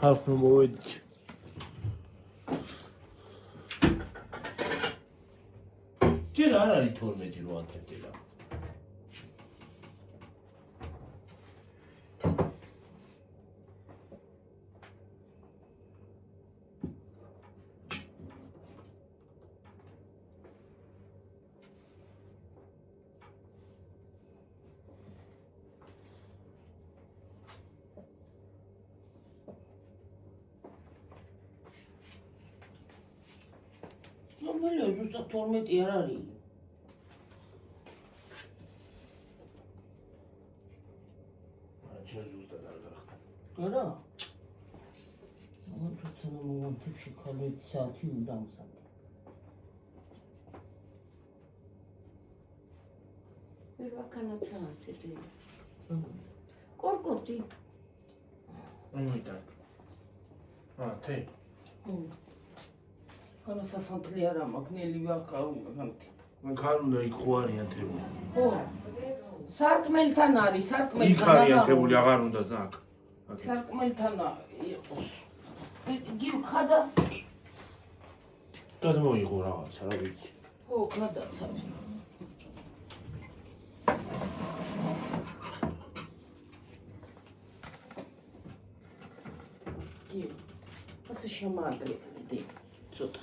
ხალხ მოვედით. ჯერ არ არის 12 რო ანთებდი რა. ნორმალია, ზუსტად 12 არ არის. ჯერ ზუსტად არ გახდა. არა? ამან თუცა მომანთებში ქალეთ საათი უნდა ამსადე. ვერვაქანაც საათი. კორკოტი. მოიტან. თე. განა სასანთლი არა მაგნელი ვაკავანთი. მან ხარ უნდა იქ ხო არიან თებული. ხო. სარკმელთან არის, იქ სარკმელთან არიან თებული აღარ უნდა და აქ. სარკმელთან იყოს. გივ ხადა? გადმოიღო რაღაცა რა ვიცი. ხო, გადაცავს. გივ. ასე შემაადრიდი. ცოტა.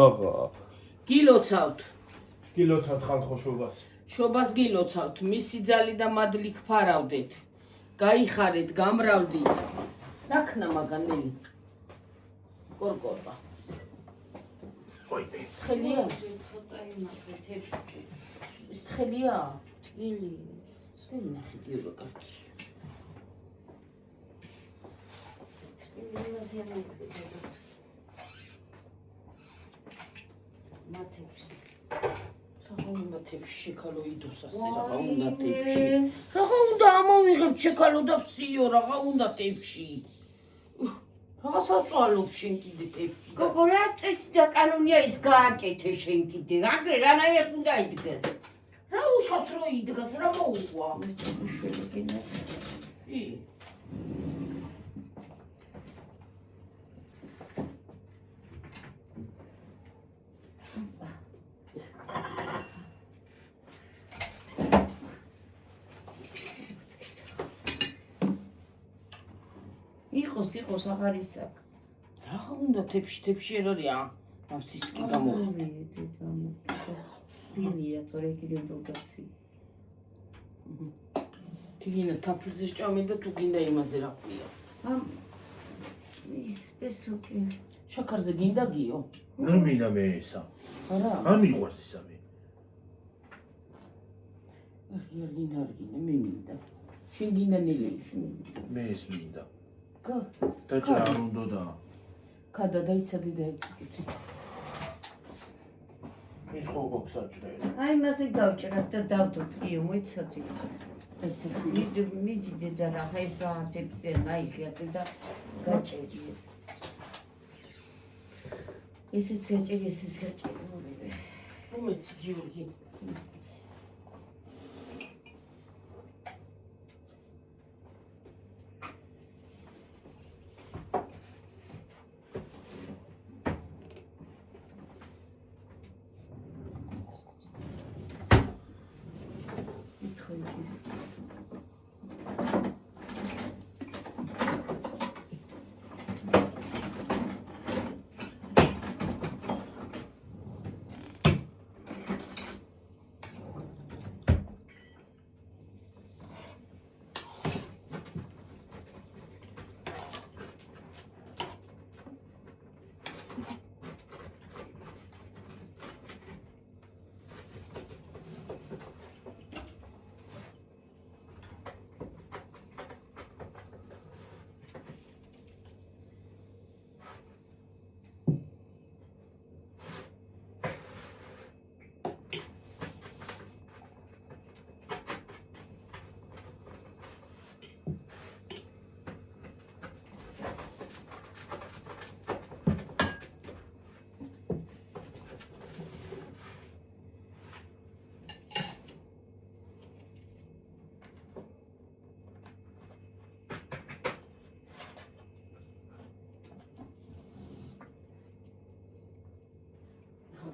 ახლა. გილოცავთ. კილოცავთ ხალხო შობას. შობას გილოცავთ, მისი ძალი და მადლი გფარავდეთ. გაიხარეთ, გამრავლდით. რაქნა მაგანელი. კორკორბა. ოიდე. ხელია? ცოტა იმაზე თეთრი. ის ხელია? წილი. სინახი გიობა კარგი. იმაზე ამოგვიდეთ. მათებს. რა უნდა თებში ქალო იდოს ასე რა უნდა თებში. რა უნდა ამოვიღებ შეკალო და ვსიო რა უნდა თებში. რა საწვალობ შენ კიდე თებში. გოგო რა წესი და კანონია ის გააკეთე შენ კიდე. აგრე რანაირად უნდა იდგეს. რა უშავს რო იდგას რა მოუყვა. შვილი კიდე. ი იყოს აღარ ისა. რა უნდა თებში არ არის ამ სისკი გამოხდა. სტილია თორე კიდე დოგაცი. თიგინა თაფლზე ჭამე და თუ გინდა იმაზე რა ქვია. ამ ის პესოკი. შაქარზე გინდა გიო? რა მინდა მე ესა. არა. არ მიყვარს ისა მე. არ გინდა მე მინდა. შენ გინდა ნელიც. მე ეს მინდა. გა და ჭრა არ უნდა და. გადა დაიცადი და ეციკი. ის ხო გვაქვს საჭრელი. აი მასე გავჭრათ და დავდოთ გიო მოიცოდი. ეცეშვილი. მიდი დედა რა ხა საათებზე ნაიხი ასე და გაჭერი ეს. ესეც გაჭერი, ესეც გაჭერი. უმეცი გიორგი.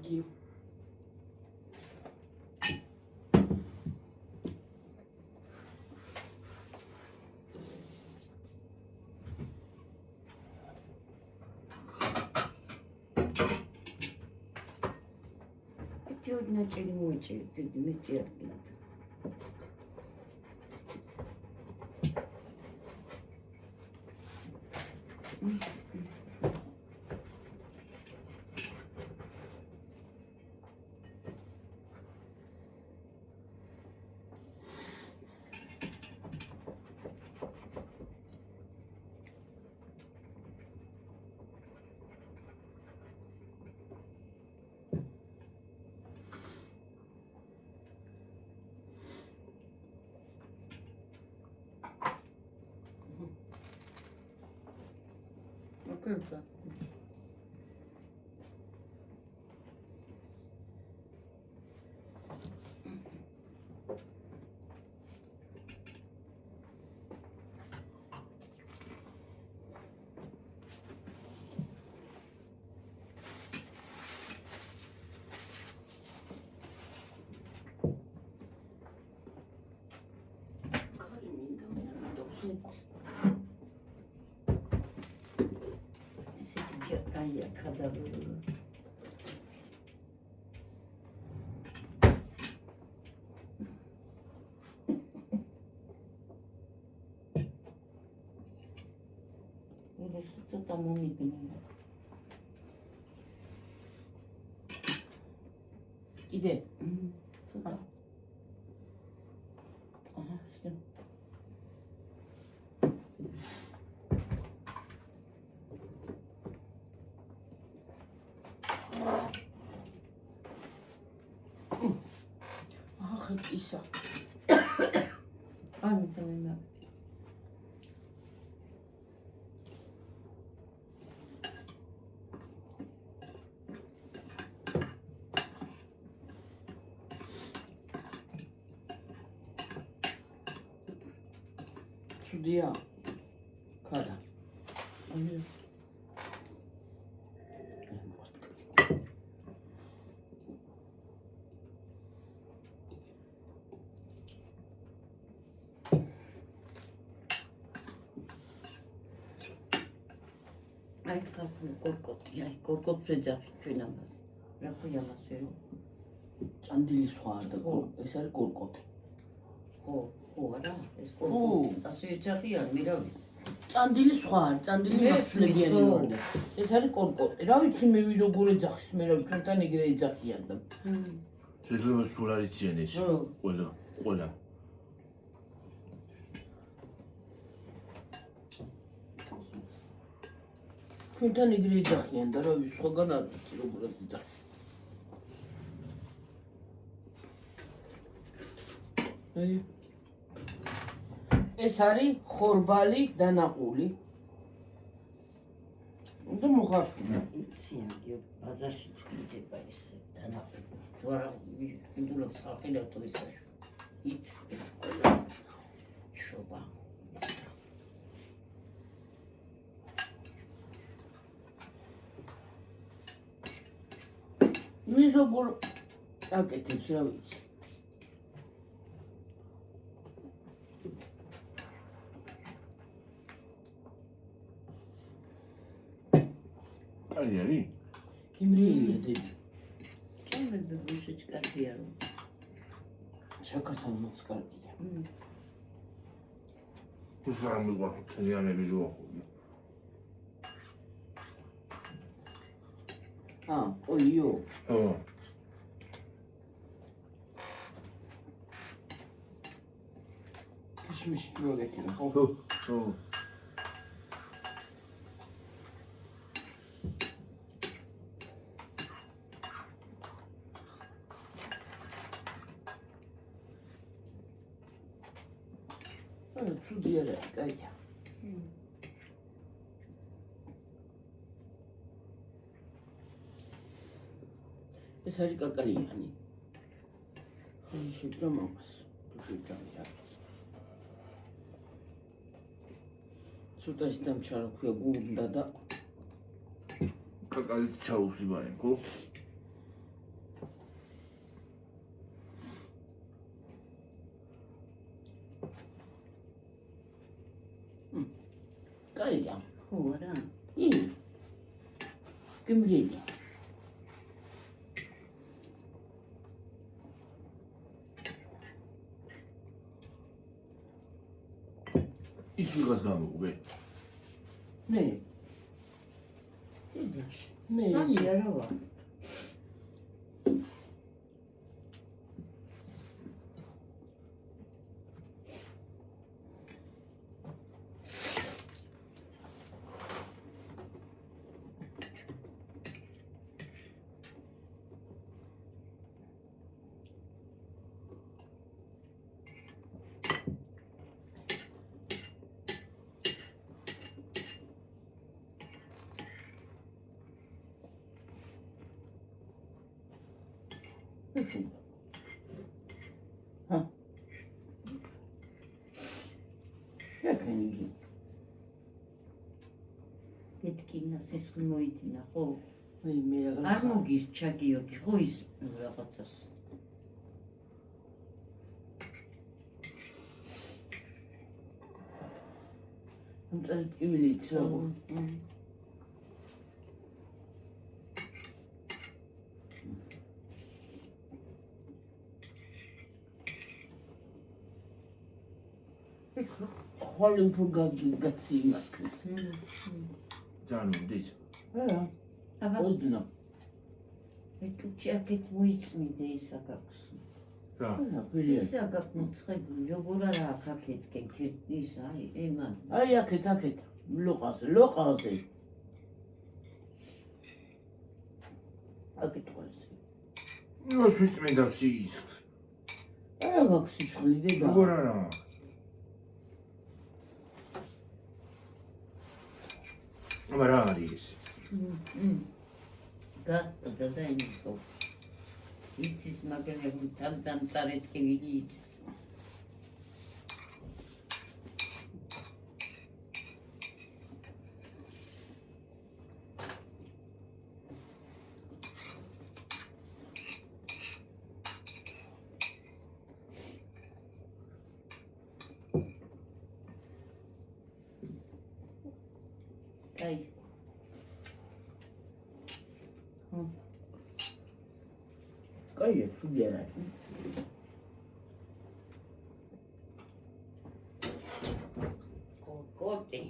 იგი ერთი ოდნაჭერი მოეჭერი დიდი მეტი არ გინდა. 그러니까. 아야 가다 보면 이래 쑥쑥다 몸이 그냥 이래 쑥다 아 진짜 있어. 아, 괜찮아. 주디야, 가자. 아니. აი კორკოტია, კორკოტზე ძახი ჩვენ ამას. რა ქვია მას ვერო? ჭანდილი სხვა და ეს არის კორკოტი. ხო, არა, ეს კორკოტი. ასე ძახიან, მე რა ვიცი. ჭანდილი სხვა არის, ჭანდილი მასლებიანი ვარდა. ეს არის კორკოტი. რა ვიცი მე როგორ ეძახის, მე რა ვიცი ჩვენთან ეგრე ეძახიან და. შეიძლება სულ არ იციან ეს. ყველა. ჩვენთან ეგრე ეძახიან და რა ვიცი სხვაგან არ ვიცი როგორ ეძახიან. ეს არის ხორბალი დანაყული. და მოხარშული. იცი აგი ბაზარში წიდება ეს დანაყული. თუ არა ინდულობს ხალხილათო ისაშ. იცი შობა. მე როგორ აკეთებს რა ვიცი. აი არის? იმრიელია დედი. ჩემი რუსეთში კარგია რომ. საქართველოს კარგია. ეს არ მიგვაქვს თლიანები რო ახული. ოიო. ხო. კიშმიში პროგეთია ხო? ხო. ცუდი არა, კაია. ეს არის კაკალიანი. ხო, შეჭამ ამას. თუ შეჭამი რაღაც. ცოტაში დამჩარო ქვია გუნდა და კაკალი ჩაუსიბაენ, ხო? კაია. ხო არა? გემრიელი. ის ვიღაც გამოვუღე. მე დედაში. მე სამი არა ვარ. შეკენილი. გეთკინა სისხლი მოიდინა, ხო? მე არ მოგირჩა გიორგი, ხო ის რაღაცას. ამწეს ტკივილიც როგორ. ხვალ უფრო გაცი იმას ქნს. ძალიან მომდის. აბა, ოდნა. ეთუჩი აქეთ მოიწმიდე ის აკაკს. რა? ბილია. ის აკაკ მოწყებული, როგორ არა აქ აქეთკენ ის აი, ემან. აი აქეთ. ლოყაზე. აქეთ ყავს. ნოს ვიწმინდა სისხლს. არა გაქვს სისხლი დედა. როგორ არა? აბა რა არის ეს? გასწდა და იმითო. იცის მაგალითად თან წარეთკივილი იცის. აი. კაია, სულიერა. კოტი.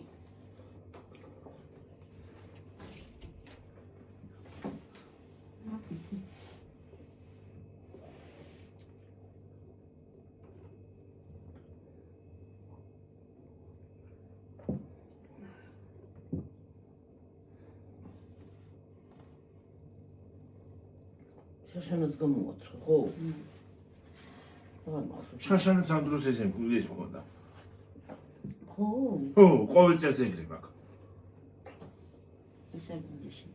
შაშანაც გამოაცხო, ხო? არა, ხსოვს. შაშანაც ამ დროს ეს მქონდა. ხო, ხო, ყოველ წელს ეგრე მაქვს. ის არ გიში.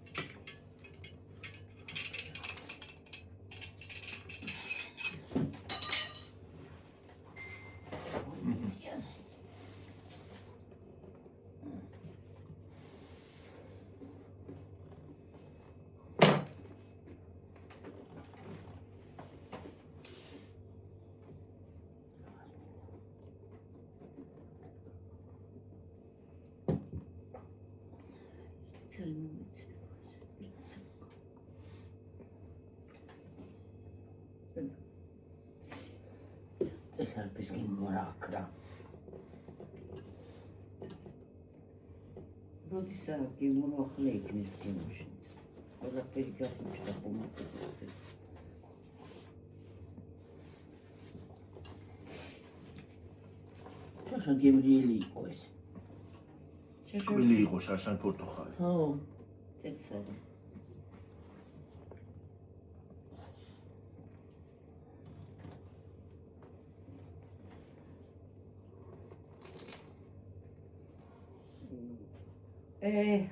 წესარფის გიმორა აკრა. როდისა გიმორო ახლა იქნეს გემოშიც. ყველაფერი გახუჭდა ხომაკეთე. შაშან გემრიელი იყო ეს. წვილი იყო შაშან პორტუხალი. ხო. წესარი.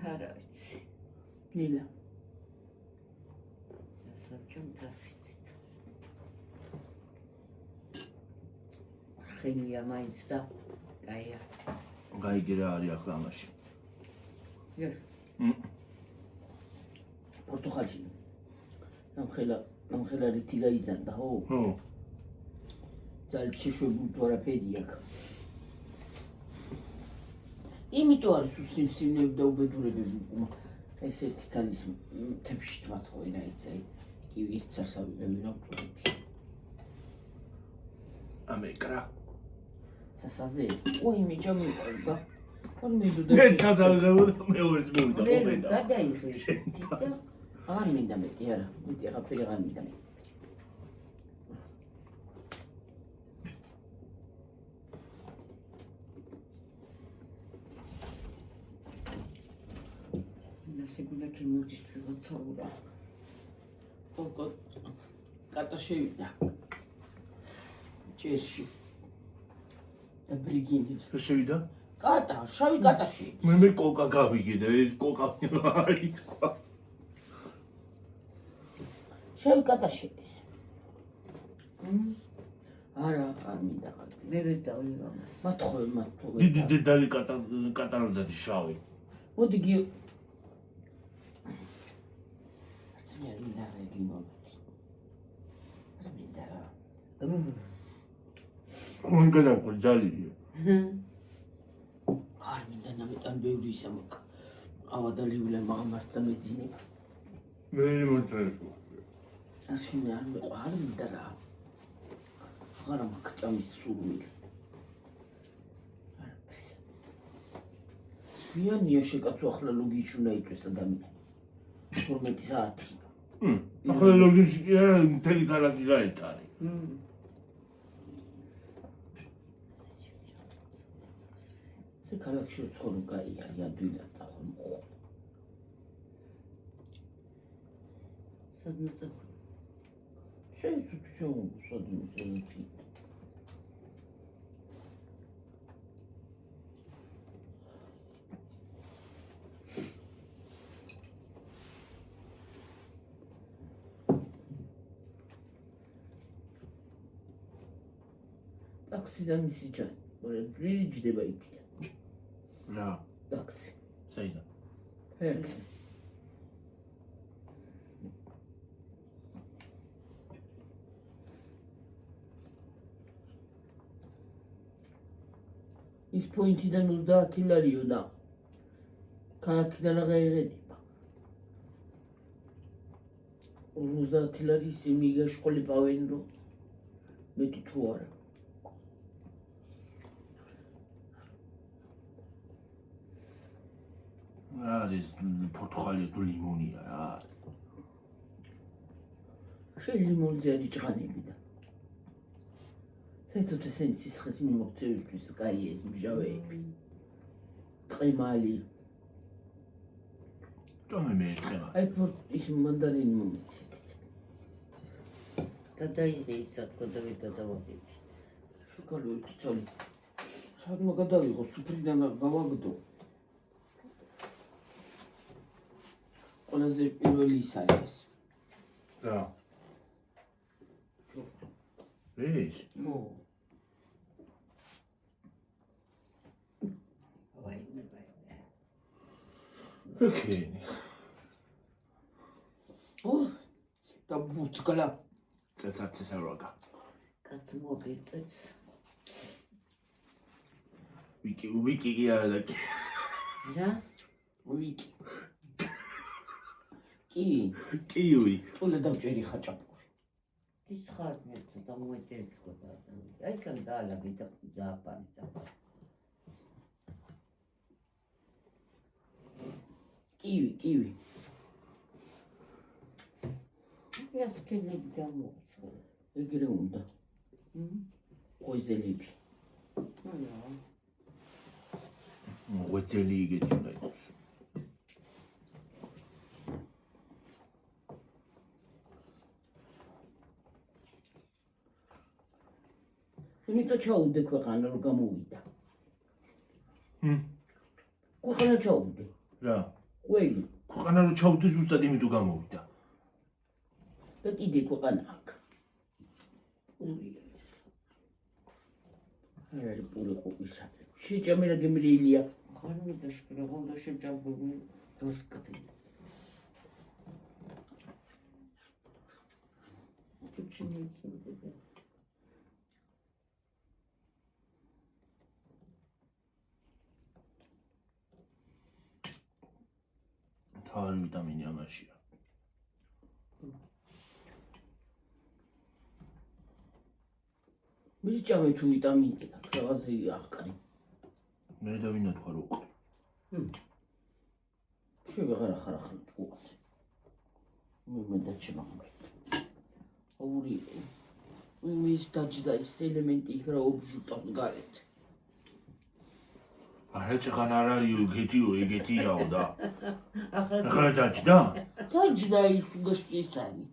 არა ვიცი. ნილა. სასაბჭომ დავიცით. ხენია მაინც და კაია. გაიგე რა არის ახლა ამაში. იო. პორტუხალში. ამხელა რითი გაიზარდა, ხო? ხო. ძალიან შეშვებული თუ არაფერი აქვს. იმიტომ არის სიმსივნეები და უბედურებები. ეს ერთი ძალის თებში თმათხოვი და იცი. კი ერთ სასავი ვიმრავწურები. ამეკრა. სასაზე. ოი მიჯამიყვა. არ მიდოდა. მე ჩაძალდებოდა მეორე მოვიდა მე ყოფედა. გადაიღე და აღარ მინდა მეტი არა. მეტი აღარ აღარ მინდა მე. ნასიგულა კიმოდის ვიღაცა ურა. კოკო კატა შევიდა. ჭეში. და ბრიგინებს. შევიდა? კატა, შავი კატაში. მე კოკა გავიგე და ეს კოკა არის თქვა. შავი კატაში ის. არა, არ მინდა ყალბი. მე ვერ დავიღე ამას. მათხოვე მათხოვე. დიდი დედალი კატაროდა შავი. მოდი გი მე მინდა რეგი მომენტი. არ მინდა. უნგადა ყოლჯალია. არ მინდა ნამეტან ბევრი ისამაკ. ავადალივლა მაგამართა მეძინება. მე მოწევ. ასინე არ მეყვა, არ მინდა რა. აღარ მაქვს ჭამის სურვილი. ვიანია შეკაცო ახლა ლოგიჩუნა იწვეს ადამიანი. 12 საათი. ახლა ლოგიში კი არა, მთელი ქალაქი გაეტარი. ზე ქალაქში ცხოვრობ კაია, ადვილად წახომ ხო. სადმე წახო. შეიძლება სადმე წახო. ტაქსიდან მისი ჯანი, ორი ჯდება იქიდან. რა? ტაქსი. საიდან? ფერმი. ის პოინტიდან 30 ლარიო და ქალაქიდან აღარ იღება. 50 ლარის მიგაშყოლებავენ რომ მეტი თუ არა. არის პორტუგალია თუ ლიმონია რა. შენ ლიმონზე არის ჭღანები და საერთოდ ესენი სისხლის მიმოქცევისთვის კაი ეს მჟავეები. ტყემალი. ტომე მე ტყემალი. აი ის მანდარინი მომიცით. გადაიღე ისად გადავიღე. შოკოლადი ცოლი. სადმა გადავიღო, სუფრიდან გავაგდო. ყველაზე პირველი ისა ეს. რა? ეს? ო. ვაიმე. ოკეი. ო. და ბურთკლა. წესაროგა. კაც მოგიწევს. ვიკი კი არა და კი. რა? ვიკი. კივი. კივი. ტულე დავჭერი ხაჭაპური. ის ხარნეც და მოეჭერს ხოდა. აი კან დაალაბი და დააპარიცა. კივი. ეს კენები გამოცხო. ეგრე უნდა. ყოიზელები. არა. მოძელი იგეთი უნდა იყოს. იმიტომ ჩაუდე ქვეყანა რომ გამოვიდა. ქვეყანა ჩაუდე. რა? ყველი. ქვეყანა რომ ჩავდეს ზუსტად იმიტომ გამოვიდა. და კიდე ქვეყანა აქვს. არა პური ყუისა. შეჭამერა გემრიელია. ხარნი და შეგრაღონდა შეჭამბული ძოსკდი. ჩუჩინი წუდება. ვიტამინი ამაშია. მიჭამე თუ ვიტამინი აქვს, რაღაცა აყრი. მე და ვინა თქვა რო უყრი. შევეღარა ხარახან ჭუაზე. მე დაჩემაღმე. ორი ის დაჯდა ის ელემენტი იქ რა ობჟუტავს გარეთ. არა ჭღან არ არის ეგეთიო და. ახლა ახლა დაჯდა? დაჯდა ის გაშკისანი.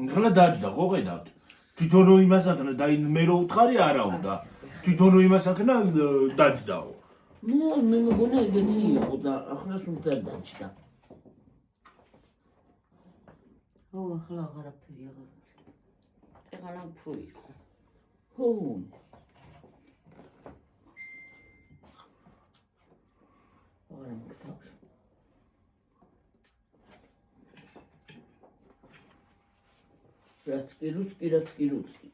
ახლა დაჯდა ხო ხედავთ? თვითონ რო იმასაკნა და მე რო უთხარი არაო და თვითონ რო იმასაკნა დაჯდაო. მე მეგონა ეგეთი იყო და ახლა სულ დაჯდა. ო ახლა აღარაფერი აღარ. ეხლა უფრო იყო. ხო. არა მოგწავს. რაც კი რუცკი.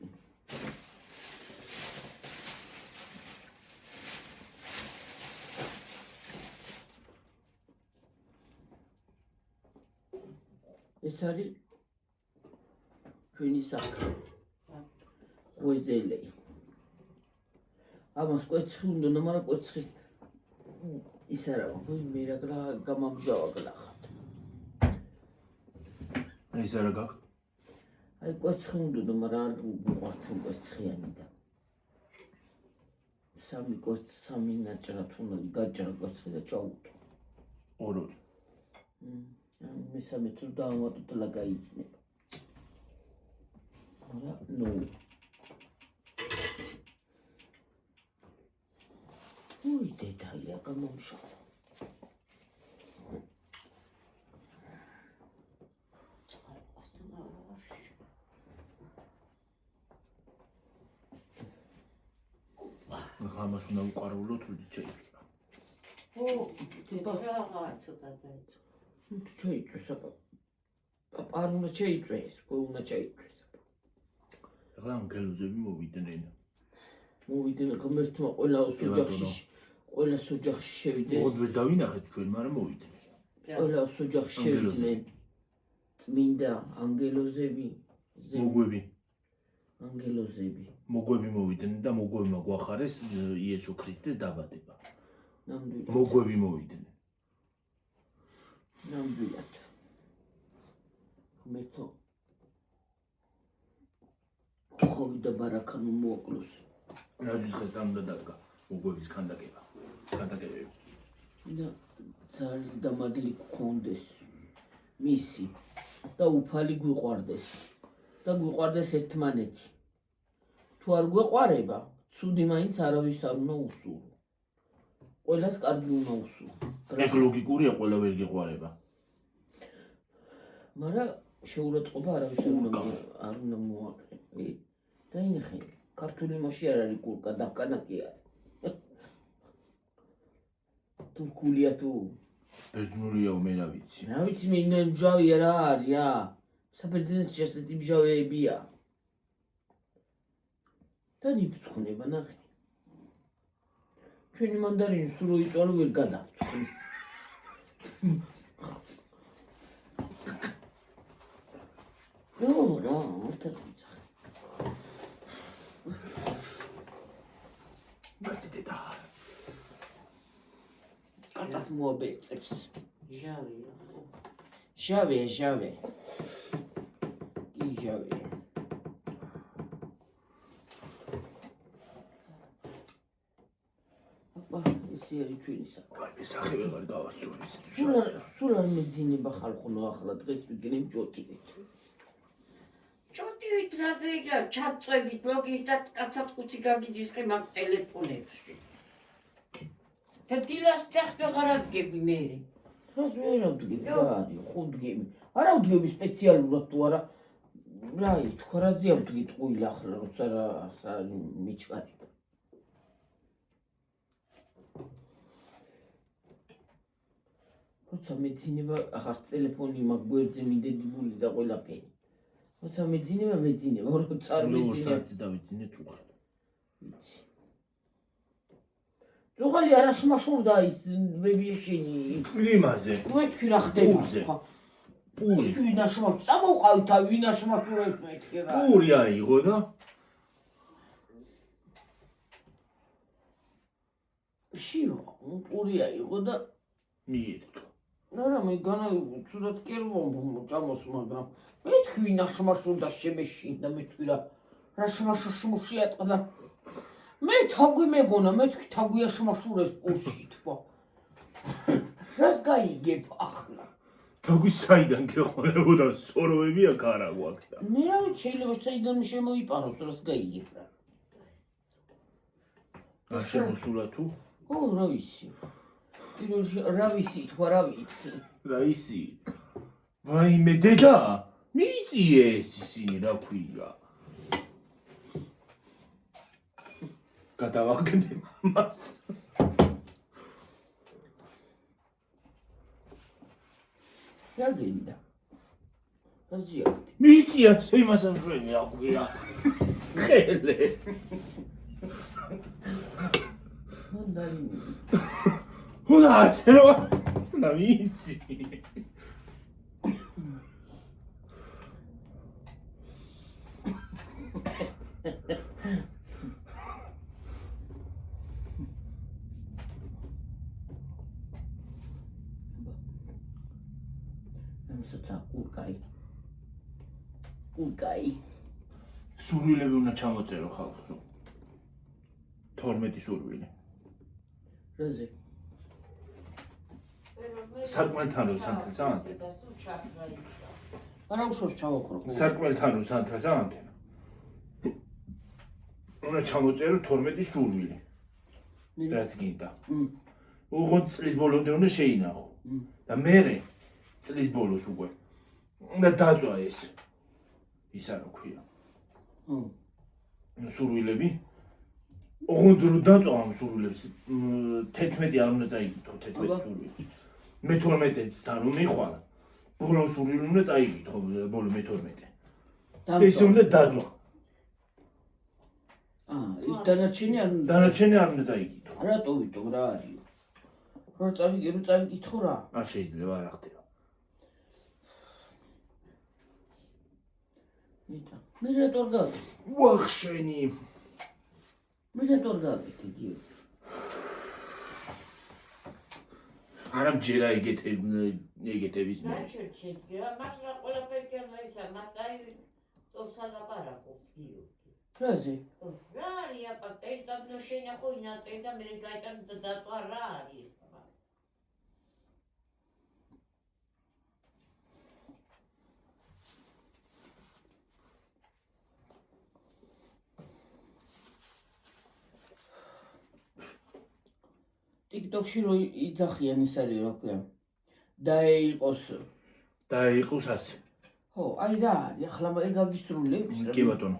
ეს არის ჩვენი საქმე. ყუეზელი. ამას კვერცხი უნდა, მაგრამ კვერცხის ის არა, მე რა გამამჟავა გლახად. ეს არა გაქვს? აი კვერცხი უნდა, მაგრამ არ უყვარს ჩვენ კვერცხიანი და. სამი ნაჭრა თუ გაჭრა კვერცხი და ჩაუტო. ორი. მესამე თუ დავამატოთ და გაიქნება. არა, ნუ. ой, დედაია გამომშალა. ახლა მას უნდა უყარულოთ როდი შეიჭრა. ო, რაღაცა ცოტა დაიწყო. თუ შეიჭრეს აბა. არ უნდა შეიჭრეს, უნდა შეიჭრეს. ახლა ანგელოზები მოვიდნენ. მოვიდნენ ღმერთმა ყველა ოჯახში შევიდნენ. ოღონდ ვერ დავინახეთ ჩვენ, მაგრამ მოვიდნენ. ყველა ოჯახში შევიდნენ. წმინდა ანგელოზები, მოგვები. ანგელოზები. მოგვები მოვიდნენ და მოგვებმა გვახარეს იესო ქრისტეს დაბადება. ნამდვილად. მოგვები მოვიდნენ. ნამდვილად. ღმერთო ხოვი და ბარაკა მოაკლოს. რადის ხეს და უნდა დადგა მოგვების ქანდაკებები. და ძალი და მადლი გქონდეს მისი და უფალი გვიყვარდეს და გვიყვარდეს ერთმანეთი. თუ არ გვეყვარება, ცუდი მაინც არავის არ უნდა უსურო. ყველას კარგი უნდა უსურო. ეგ ლოგიკურია, ყველა ვერ გიყვარება. მაგრამ შეურაცხყოფა არავის არ უნდა მოაყენე. დაინახე, ქართული მასში არ არის კურკა, დაკანაკი არის. თურქულია თუ ბერძნულიაო მე რა ვიცი. რა ვიცი მე მჟავია რა არის რა. საბერძნეთში ასეთი მჟავეებია. და იფრთხნება ნახე. ჩვენი მანდარინი სულ რო იწვალო ვერ გადავწყვი. რა, არ თქმა. გადიდედა. კატას მოაბერწებს. ჟავია. ჟავე. კი ჟავე. აბა, ესე არის ჩვენი საქმე. კაი, სახე ვეღარ გავასწორი ეს. სულ არ მეძინება ხალხო ახლა დღეს ვიგნებ ჯოტინით. ჩოტივით რაზე იგა ჩაწვევით ლოგიტა კაცად კუცი გამიჯისყი მაგ ტელეფონებში. და დილას წახს ვეღარ ადგები მე. რას ვერ ავდგები გაარი, ხუდგები. არ ავდგები სპეციალურად თუ არა. რა ითქვა, რაზე ავდგი ტყუილ ახლა, როცა რა მიჩქარება. როცა მეძინება, ახარ ტელეფონი მაგ გვერდზე მიდედებული და ყველაფერი. როცა მეძინება, როცა არ მეძინება. დავიძინე წუხად. ვიცი. ძუღალი არაში მაშურდა ის ბებიეშენი. იმაზე. მეთქი რა ხდება პურზე. ხო? პური. ვინაში მაშ წამოვყავით და ვინაში მაშურებს მეთქი რა. პური აიღო და შიო, პური აიღო და მიედო. არა მე ცუდად კი არ ჭამოს მაგრამ მეთქი ვინაში მაშურდა შემეშინდა მეთქი რა შემაშურში მუშიატყდა. მე თაგვი მეგონა მეთქი თაგვიაში მაშურებს პურში თქვა. რას გაიგებ ახლა? თაგვი საიდან გეყოლებოდა სოროები აქ არა გვაქვს და. მე რა ვიცი შეიძლება საიდან შემოიპაროს რას გაიგებ რა. არ შემოსულა თუ? ო რა ვიცი. პირველში რა ვიცი თქვა რა ვიცი. რა ისი? ვაიმე დედა, მიიწიე ეს ისინი რა ქვია. გადავაგდე მამას. რა გინდა? აზიაკდი. მიიწია იმასან შვენი რა ქვია. ხელე. მანდარინი. უნდა წერო. და მიიწი. ამასაც აკურკაი. ურკაი. სურვილები უნდა ჩამოწერო ხალხს. 12 სურვილი. რაზე? სარკმელთან რო სანთელს ამანთე. არა უშოს ჩავაქრო. სარკმელთან რო სანთელს ამანთე. უნდა ჩამოწერო 12 სურვილი. რაც გინდა. უღონდ წლის ბოლომდე უნდა შეინახო. და მერე წლის ბოლოს უკვე უნდა დაწვა ეს. ისა რა ქვია. სურვილები. ოღონდ რო დაწვა ამ სურვილებს 11 არ უნდა წაიკითხო 11 სურვილი. მე-12-თან რომ მიხვალა. ბოლო სურვილი უნდა წაიკითხო ბოლო მე-12. ეს უნდა დაწვა. ის დანარჩენი არ უნდა. დანარჩენი არ უნდა წაიკითხო. რატო ვიტომ რა არისო? რო წავიკითხო რა? არ შეიძლება არ ხდება. ნიტა. მე რატო არ გაგიქ? ვახშენი. მე რატო არ გაგიქ იგი? არა მჯერა ეგეთების მე. რაჩერჩეთი რა მას რა ყველაფერი კერნა ისა მას აი წოსალაპარაკობს გიო. რაზე? რა არის აბა წერტაბნო შენახო ინაწერ და მე გაიტან დაწვა რა არის ეს აბა. TikTok-ში რო იძახიან ის არის რა ქვია. დაეიყოს ასე. ხო, აი რა არის ახლა მე გაგისრულებს რა. კი ბატონო.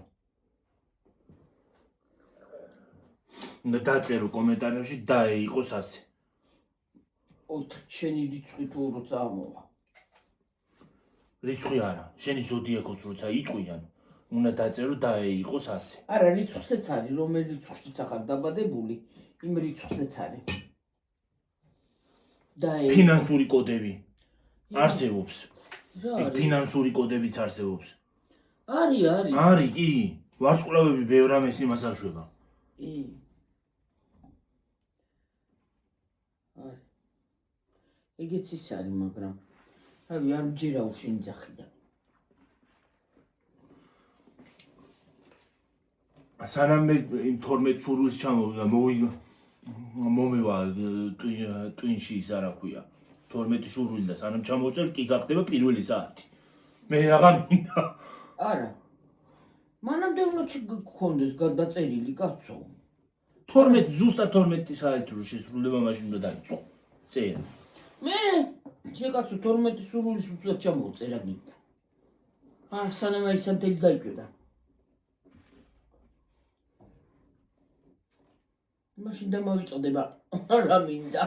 უნდა დაწერო კომენტარებში დაეიყოს ასე. შენი რიცხვი თუ როცა ამოვა. რიცხვი არა, შენი ზოდიაქოს როცა იტყვიან, უნდა დაწერო დაეიყოს ასე. არა, რიცხვზეც არის, რომელი რიცხვშიც ახარ დაბადებული, იმ რიცხვზეც არის. ფინანსური კოდები არსებობს. რა იქ არის? ფინანსური კოდებიც არსებობს. არის. არის კი, ვარსკვლავები ბევრ ამას იმას აშვება. კი. არის. ეგეც ის არის, მაგრამ რავი, არ მჯერა უშენ ძახიდა. სანამ მე 12 სურვილს ჩამოვიდა, მომევა ტვინში ის არა ქვია. 12 სურვილი და სანამ ჩამოვწერ, კი გახდება პირველი საათი. მე აღარ მინდა. არა. მანამდე უნდა გქონდეს გადაწერილი კაცო. 12 ზუსტად 12 საათი რო შესრულება მაშინ უნდა დაიწყო. წერა. მე შეკაცო 12 სურვილის უცბად ჩამოვწერა გინდა. სანამ აი სანთელი დაიკვირდა. მაშინ დამავიწოდება რა მინდა.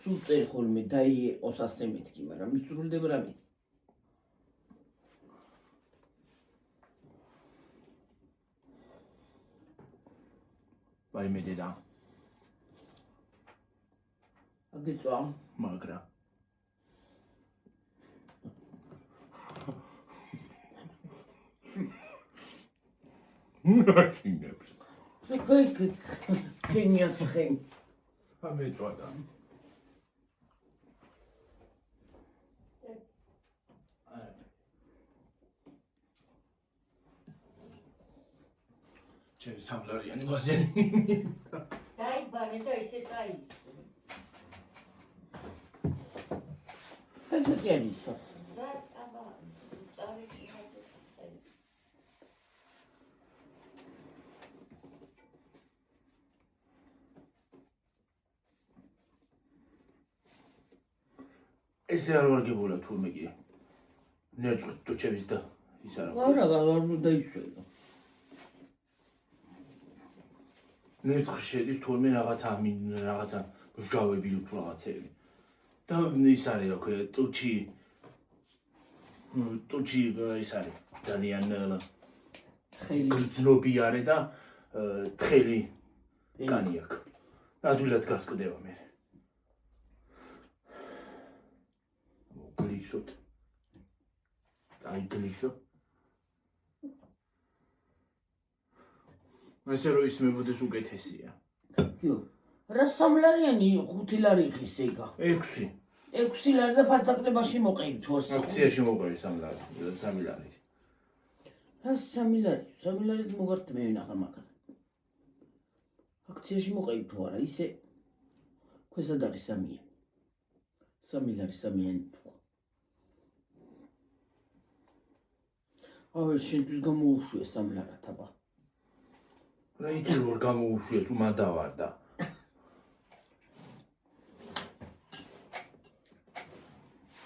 სულ წერ ხოლმე დაიეყოს ასე მეთქი, მაგრამ მისრულდება რამე. ვაიმე დედა აგიწვა მაგრა ნაშინებს ქენიას ხენ ამეწვადა ჩემი სამლარიანი ვაზენი დაიბარე და ისე წაიწვა. ესე კენისო ზაკაბა წავიწვი. ესე არ ვარგებულა თურმე კი ნერწყვით თუ ჩემის და ის არა არა არ დაიშველო ნერწყვი შედის თურმე რაღაცა მსგავები თუ რაღაცები და ის არის რა ქვია ტუჩი ის არის ძალიან ხელი გრძნობი არის და თხელი კანი აქვს ადვილად გასკდება მე გლისოთ აი გლისო ესე რომ ის მებოდეს უკეთესია იო რა სამლარიანი 5 ლარი ხის ეგა 6 6 ლარი და ფასდაკლებაში მოყევით ორს აქციაში მოყევი 3 ლარი რა 3 ლარიც მოგართ მე ვინახარ მაგას აქციაში მოყევით თუ არა ისე ქვესად არის 3 ლარი 3 აუ შენთვის გამოუშვია 3 ლარად აბა რა იცი რომ გამოუშვიეს უმადავარ და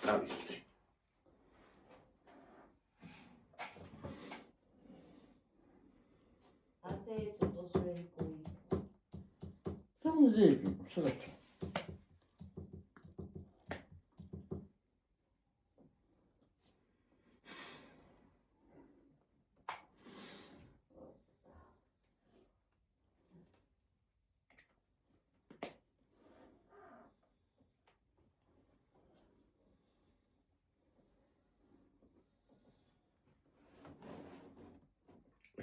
წავისვი ათე წუთოსველი კუი. სამუზეში სადაც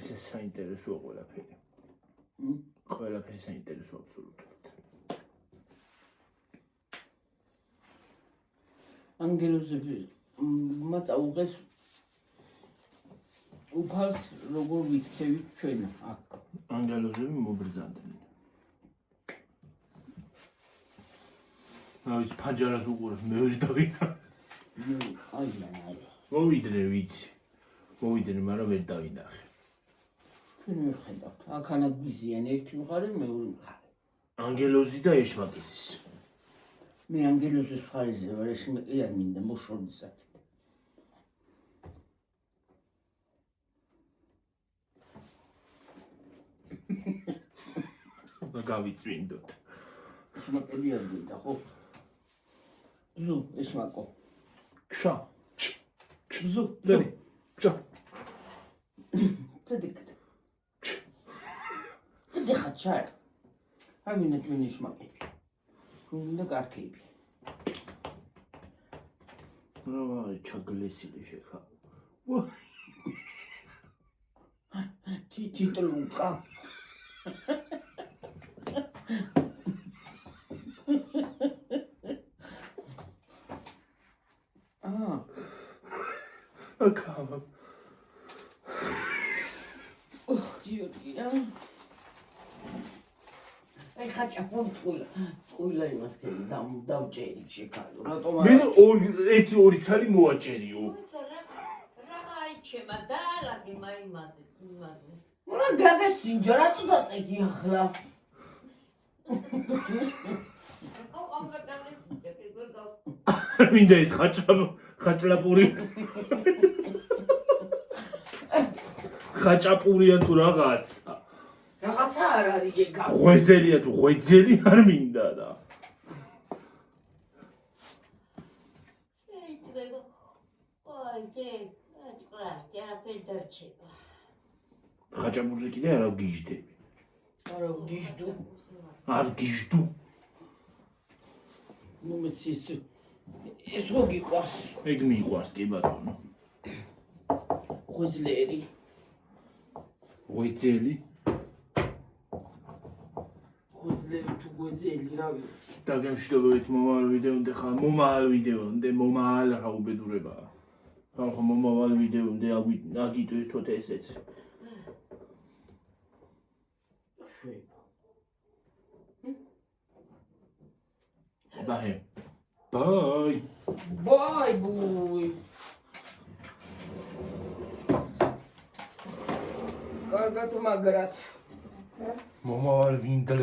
ესე საინტერესოა ყველაფერი ყველაფერი საინტერესოა აბსოლუტურად ანგელოზები მაწაუღეს უფალს როგორ ვიქცევით ჩვენ აქ ანგელოზები მობრძანდნენ აი ფანჯარას უყურებ მე ვერ დავიდა აი მოვიდნენ ვიცი მოვიდნენ მაგრამ ვერ დავინახე ჩვენ ვხედავთ აქანაც გვიზიან ერთი მხარე მეორე მხარე ანგელოზი და ეშმაკისის მე ანგელოზის მხარეზე ვარ ეშმაკი არ მინდა მოშორდი საკით და გავიწვინდოთ ეშმაკები არ მინდა ხო ბზუ ეშმაკო ჩა ბზუ დები ჩა წდი ხაჩარ არ მინდა ჩვენი ეშმაკები მინდა კარქები რა ჩაგლესილი შეხა თიტლუკა აკავა გიორგია აი ხაჭა პუნტულა. ყვილა იმას ქები დავჭერი შეკალო რატომ მე ერთი ორი ცალი მოაჭერიო რა აიჩემა და რაგი მაიმაზე იმაზე. რა გაგა სინჯა რატო დაწექი ახლა მინდა ის ხაჭლაპური ხაჭაპურია თუ რაღაცა რაღაცა არ არის ეგა ღვეზელია თუ ღვეძელი არ მინდა და ხაჭაპურზე კიდე არა გიჟდები არა გიჟდუ. არ გიჟდუ. ნუ მეც ეს რო გიყვარს. ეგ მიყვარს კი ბატონო. ღვიძლერი. ღვიძლი ღვიძლერი თუ ღვიძლი რა ვიცი. დაგემშვიდობებით მომავალ ვიდეომდე ხარ მომავალ ვიდეომდე მომავალ რა უბედურებაა. ხალხო მომავალ ვიდეომდე აგიტვირთოთ ესეც. Bye. Bye. Bye, boy. კარგად მაგრად. მომავალ ვინდლე